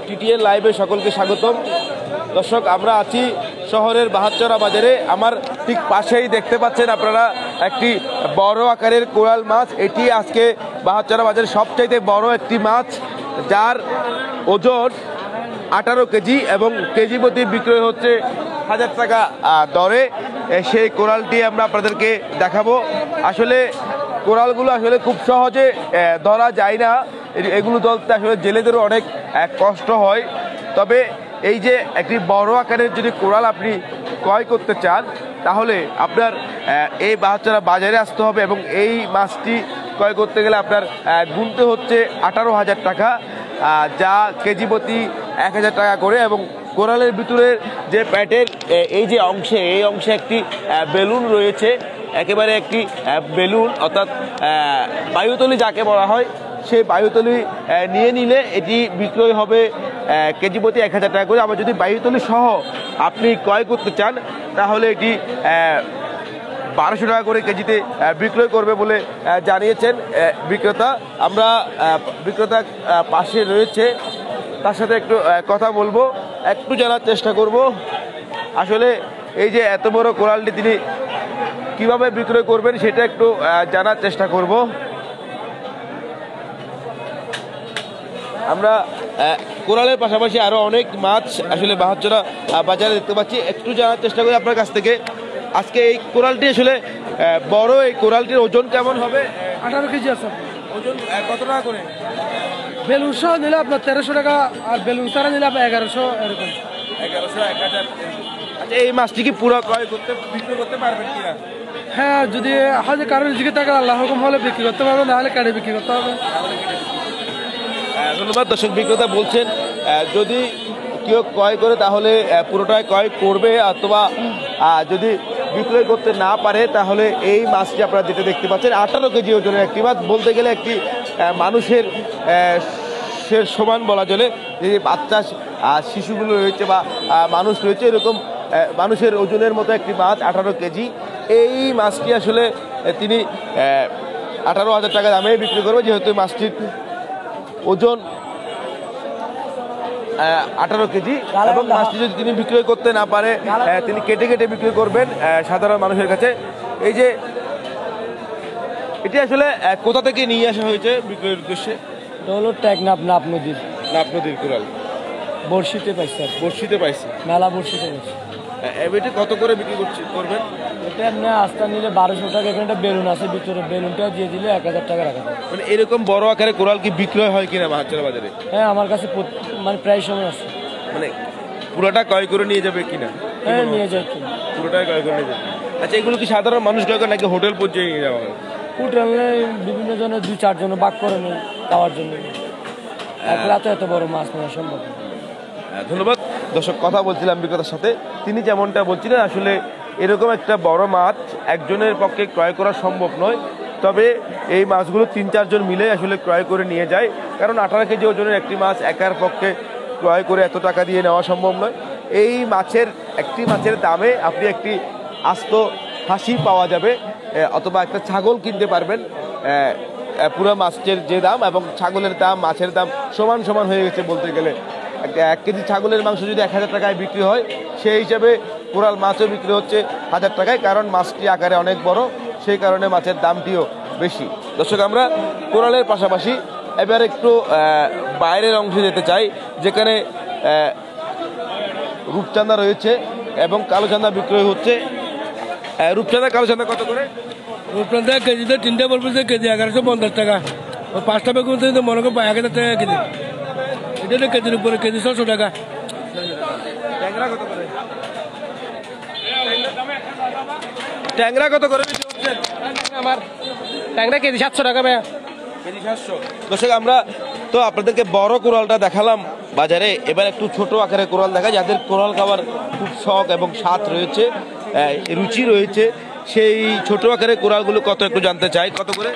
TTN লাইভে সকলকে স্বাগতম। দর্শক, আমরা আছি শহরের বাহারচরা বাজারে। আমার ঠিক পাশেই দেখতে পাচ্ছেন আপনারা একটি বড় আকারের কোরাল মাছ। এটি আজকে বাহারচরা বাজারের সবচাইতে বড় একটি মাছ, যার ওজন 18 কেজি এবং কেজি প্রতি বিক্রয় হচ্ছে 1000 টাকা দরে। সেই কোরালটি আমরা আপনাদেরকে দেখাবো। আসলে কোরালগুলো আসলে খুব সহজে ধরা যায় না, এগুলো ধরতে আসলে জেলেদেরও অনেক কষ্ট হয়। তবে এই যে একটি বড় আকারের যদি কোরাল আপনি ক্রয় করতে চান, তাহলে আপনার এই বাহারচরা বাজারে আসতে হবে এবং এই মাছটি ক্রয় করতে গেলে আপনার গুনতে হচ্ছে 18,000 টাকা, যা কেজি প্রতি 1000 টাকা করে। এবং কোরালের ভিতরে যে প্যাটের এই যে অংশে, এই অংশে একটি বেলুন রয়েছে, একেবারে একটি বেলুন, অর্থাৎ বায়ুতলি যাকে বলা হয়, সেই বায়ুতলি নিয়ে নিলে এটি বিক্রয় হবে কেজি প্রতি 1000 টাকা করে। আবার যদি বায়ুতলি সহ আপনি ক্রয় করতে চান, তাহলে এটি 1200 টাকা করে কেজিতে বিক্রয় করবে বলে জানিয়েছেন বিক্রেতা। আমরা বিক্রেতা পাশে রয়েছে, তার সাথে একটু কথা বলবো, একটু জানার চেষ্টা করব আসলে এই যে এত বড় কোরালটি তিনি কিভাবে বিক্রয় করবেন সেটা একটু জানার চেষ্টা করব। আমরা কোরালের পাশাপাশি আরো অনেক মাছ আসলে বাহারচরা বাজারে দেখতে পাচ্ছি, একটু জানার চেষ্টা করি আপনার কাছ থেকে। আজকে এই কোরালটি আসলে বড়, এই কোরালটির ওজন কেমন হবে? 18 কেজি আছে। ওজন কত টাকা করে? বেলুন সহ নিলে আপনার 1300 টাকা, আর বেলুন ছাড়া নিলে আপনার 1100, এরকম 1100, 1000। আচ্ছা, এই মাছটি কি পুরো ক্রয় করতে বিক্রি করতে পারবেন কিনা? হ্যাঁ, যদি হয়তো কারোর দিকে টাকা আল্লাহ হুকুম হলে বিক্রি করতে পারবেন, নাহলে কাটে বিক্রি করতে হবে। ধন্যবাদ। দর্শক, বিক্রেতা বলছেন যদি কেউ ক্রয় করে তাহলে পুরোটাই ক্রয় করবে, অথবা যদি বিক্রয় করতে না পারে তাহলে এই মাছটি আপনারা যেটা দেখতে পাচ্ছেন 18 কেজি ওজনের একটি মাছ, বলতে গেলে একটি মানুষের সমান বলা চলে। যে বাচ্চা শিশুগুলো রয়েছে বা মানুষ রয়েছে, এরকম মানুষের ওজনের মতো একটি মাছ 18 কেজি। এই মাছটি আসলে তিনি 18,000 টাকা দামে বিক্রি করবে, যেহেতু মাছটির ওজন 18 কেজি। এবং মাছটি যদি তিনি বিক্রয় করতে না পারে, তিনি কেটে কেটে বিক্রি করবেন সাধারণ মানুষের কাছে। এই যে এটি আসলে কোথা থেকে নিয়ে আসা হয়েছে বিক্রয়ের উদ্দেশ্যে? এটা হলো টেকনাফ নাপ নদীর কোরাল। বড়শিতে পাইছে, বড়শিতে পাইছি, মেলা বড়শিতে পাইছে। এটি কত করে বিক্রি করবেন? এটা এমনি আস্তা নিলে 1200 টাকা। এখানে একটা বেলুন আছে ভিতরে, বেলুনটা দিয়ে দিলে 1000 টাকা রাখা যায়। মানে এরকম বড় আকারে কোরাল কি বিক্রয় হয় কিনা বাহারচরা বাজারে? হ্যাঁ, আমার কাছে মানে প্রায় সময় আছে। মানে পুরোটা ক্রয় করে নিয়ে যাবে কিনা? হ্যাঁ, নিয়ে যায় কিনা, পুরোটাই ক্রয় করে নিয়ে যাবে। আচ্ছা, এগুলো কি সাধারণ মানুষ ক্রয় করে নাকি হোটেল পর্যায়ে নিয়ে যাওয়া হয়? হোটেলে বিভিন্ন জনের 2-4 জন বাক করে নেই খাওয়ার জন্য। একলা তো এত বড় মাছ নেওয়া সম্ভব। ধন্যবাদ। দর্শক, কথা বলছিলাম বিক্রেতার সাথে, তিনি যেমনটা বলছিলেন আসলে এরকম একটা বড় মাছ একজনের পক্ষে ক্রয় করা সম্ভব নয়। তবে এই মাছগুলো 3-4 জন মিলে আসলে ক্রয় করে নিয়ে যায়, কারণ 18 কেজি ওজনের একটি মাছ একার পক্ষে ক্রয় করে এত টাকা দিয়ে নেওয়া সম্ভব নয়। এই একটি মাছের দামে আপনি একটি আস্ত হাসি পাওয়া যাবে, অথবা একটা ছাগল কিনতে পারবেন। পুরো মাছের যে দাম এবং ছাগলের দাম, মাছের দাম সমান সমান হয়ে গেছে বলতে গেলে। 1 কেজি ছাগলের মাংস যদি 1000 টাকায় বিক্রি হয়, সেই হিসাবে কোরাল মাছও বিক্রি হচ্ছে 1000 টাকায়, কারণ মাছটি আকারে অনেক বড়, সেই কারণে মাছের দামটিও বেশি। দর্শক, আমরা কোরালের পাশাপাশি এবার একটু বাইরের অংশে যেতে চাই, যেখানে রূপচাঁদা রয়েছে এবং কালোচাঁদা বিক্রয় হচ্ছে। রূপচাঁদা, কালোচাঁদা কত করে? রূপচাঁদা কেজিতে 3টে বলবো যে কেজি 1150 টাকা। ওই 5টা বেগুন তো মনে করো 1000 টাকা কেজি। এটা কেজির উপরে কেজি 600 টাকা। ট্যাংরা কত করে? ট্যাংরা কত করে বিক্রি হচ্ছেন? আমার ট্যাংরা কেজি 700 টাকা ভাইয়া। কেজি 700। দর্শক, আমরা তো আপনাদেরকে বড় কোরালটা দেখালাম বাজারে, এবার একটু ছোট আকারে কোরাল দেখা, যাদের কোরাল খাবার খুব শখ এবং স্বাদ রয়েছে, রুচি রয়েছে, সেই ছোট আকারে কোরালগুলো কত একটু জানতে চাই। কত করে?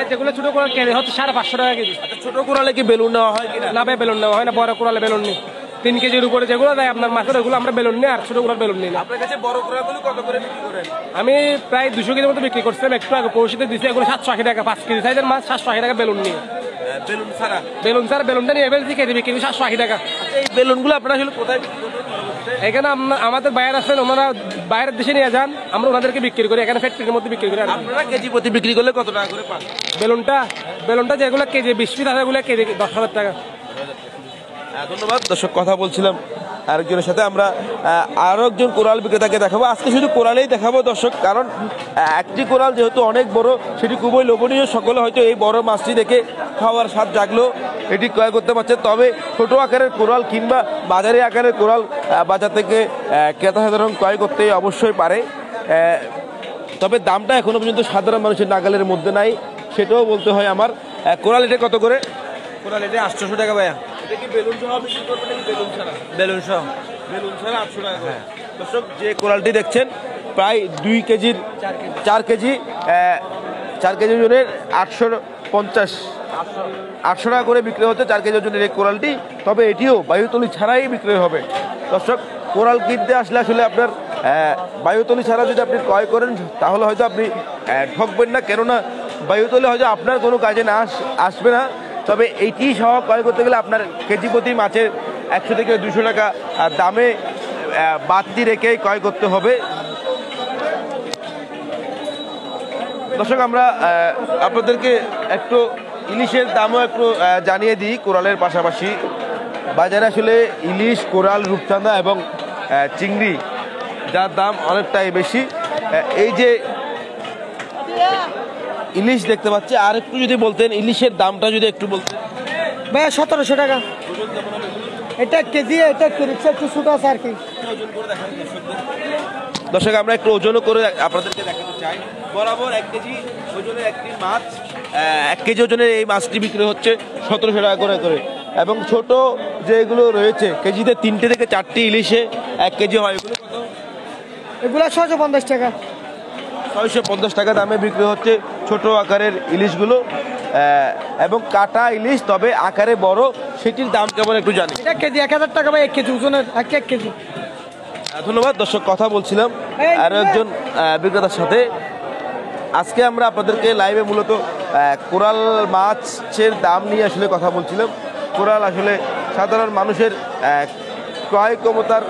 যেগুলো ছোট কোরাল কেজি হচ্ছে 550 টাকা কেজি। ছোট কোরালে কি বেলুন নেওয়া হয় কিনা? না ভাই, বেলুন নেওয়া হয় না। বড় কোরালে বেলুন নেই। 3 কেজির উপরে যেগুলো দেয় আপনার মাছের, ওগুলো আমরা বেলুন নিই, আর ছোট কোরাল বেলুন নিই না। আপনার কাছে বড় কোরালগুলো কত করে বিক্রি করেন? আমি প্রায় 200 কেজির মতো বিক্রি করছিলাম একটু আগে, পৌঁছিতে দিচ্ছি। এগুলো 780 টাকা 5 কেজি সাইজের মাছ, 780 টাকা বেলুন নিয়ে। বেলুন ছাড়া। বেলুনটা নিয়ে ফেলছি, কেজি বিক্রি 780 টাকা। এই বেলুনগুলো আপনারা আসলে কোথায় বিক্রি করেন? এখানে আমাদের বাইরে আছেন, ওনারা বাইরের দেশে নিয়ে যান, আমরা ওনাদেরকে বিক্রি করি, এখানে ফ্যাক্টরির মধ্যে বিক্রি করি। আপনারা কেজি প্রতি বিক্রি করলে কত টাকা করে পান? বেলুনটা যেগুলো কেজি 20 পিস আছে, ওগুলো কেজি 10,000 টাকা। ধন্যবাদ। দর্শক, কথা বলছিলাম আরেকজনের সাথে, আমরা আরো একজন কোরাল বিক্রেতাকে দেখাবো। আজকে শুধু কোরালেই দেখাবো দর্শক, কারণ একটি কোরাল যেহেতু অনেক বড়, সেটি খুবই লোভনীয়। সকলে হয়তো এই বড় মাছটি দেখে খাওয়ার স্বাদ জাগলো, এটি ক্রয় করতে পারছে। তবে ছোট আকারের কোরাল কিংবা বাজারে আকারের কোরাল বাজার থেকে ক্রেতা সাধারণ ক্রয় করতে অবশ্যই পারে, তবে দামটা এখনো পর্যন্ত সাধারণ মানুষের নাগালের মধ্যে নাই, সেটাও বলতে হয় আমার। কোরাল এটা কত করে? কোরাল এটা 800 টাকা ভাইয়া। এটা কি বেলুন সহ বিক্রি করবেন নাকি বেলুন ছাড়া? বেলুন সহ। বেলুন ছাড়া 800 টাকা করে। দর্শক, যে কোরালটি দেখছেন প্রায় 2 কেজির 4 কেজি 4 কেজি ওজনের 850 টাকা করে বিক্রি হচ্ছে 4 কেজি ওজনের এই কোরালটি। তবে এটিও বায়ুতলি ছাড়াই বিক্রি হবে। দর্শক, কোরাল কিনতে আসলে আসলে আপনার বায়ুতলি ছাড়া যদি আপনি ক্রয় করেন তাহলে হয়তো আপনি ঠকবেন না, কেননা বায়ুতলি হয়তো আপনার কোনো কাজে না আসবে না। তবে এইটি সহ ক্রয় করতে গেলে আপনার কেজি প্রতি মাছের 100 থেকে 200 টাকা দামে বাড়তি রেখেই ক্রয় করতে হবে। দর্শক, আমরা আপনাদেরকে একটু ইলিশের দামও একটু জানিয়ে দিই। কোরালের পাশাপাশি বাজারে আসলে ইলিশ, কোরাল, রূপচাঁদা এবং চিংড়ি, যার দাম অনেকটাই বেশি। এই যে ইলিশ দেখতে পাচ্ছি, আর একটু যদি বলতেন ইলিশের দামটা যদি একটু বলতেন। ভাইয়া 1700 টাকা এটা কেজি, এটা একটু ছোট আছে আর কি। দর্শক, আমরা একটু ওজনও করে আপনাদেরকে দেখাতে চাই। বরাবর 1 কেজি ওজনের একটি মাছ, 1 কেজি ওজনের এই মাছটি বিক্রি হচ্ছে 1700 টাকা করে এবং ছোট যেগুলো রয়েছে কেজিতে 3টে থেকে 4টি ইলিশে 1 কেজি হয়, এগুলো কত? এগুলা 650 টাকা। 650 টাকা দামে বিক্রি হচ্ছে ছোট আকারের ইলিশগুলো এবং কাটা ইলিশ, তবে আকারে বড়, সেটির দাম কেমন একটু জানি। এটা কেজি 1000 টাকা ভাই, 1 কেজি ওজনের, 1 কেজি। ধন্যবাদ। দর্শক, কথা বলছিলাম আরো একজন বিক্রেতার সাথে। আজকে আমরা আপনাদেরকে লাইভে মূলত কোরাল মাছের দাম নিয়ে আসলে কথা বলছিলাম। কোরাল আসলে সাধারণ মানুষের ক্রয় ক্ষমতার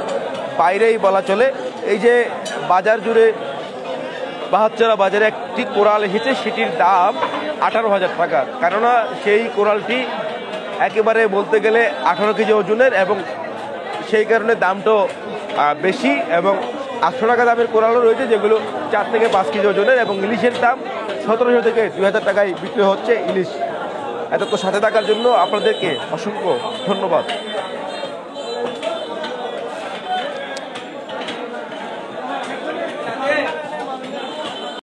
বাইরেই বলা চলে। এই যে বাজার জুড়ে বাহাচ্চরা বাজারে একটি কোরাল এসেছে, সেটির দাম 18,000 টাকা। কেননা সেই কোরালটি একেবারে বলতে গেলে 18 কেজি ওজনের এবং সেই কারণে দামটাও বেশি। এবং 800 টাকা দামের কোরালও রয়েছে যেগুলো 4 থেকে 5 কেজি ওজনের, এবং ইলিশের দাম 1700 থেকে 2000 টাকায় বিক্রি হচ্ছে ইলিশ। এতক্ষণ সাথে থাকার জন্য আপনাদেরকে অসংখ্য ধন্যবাদ।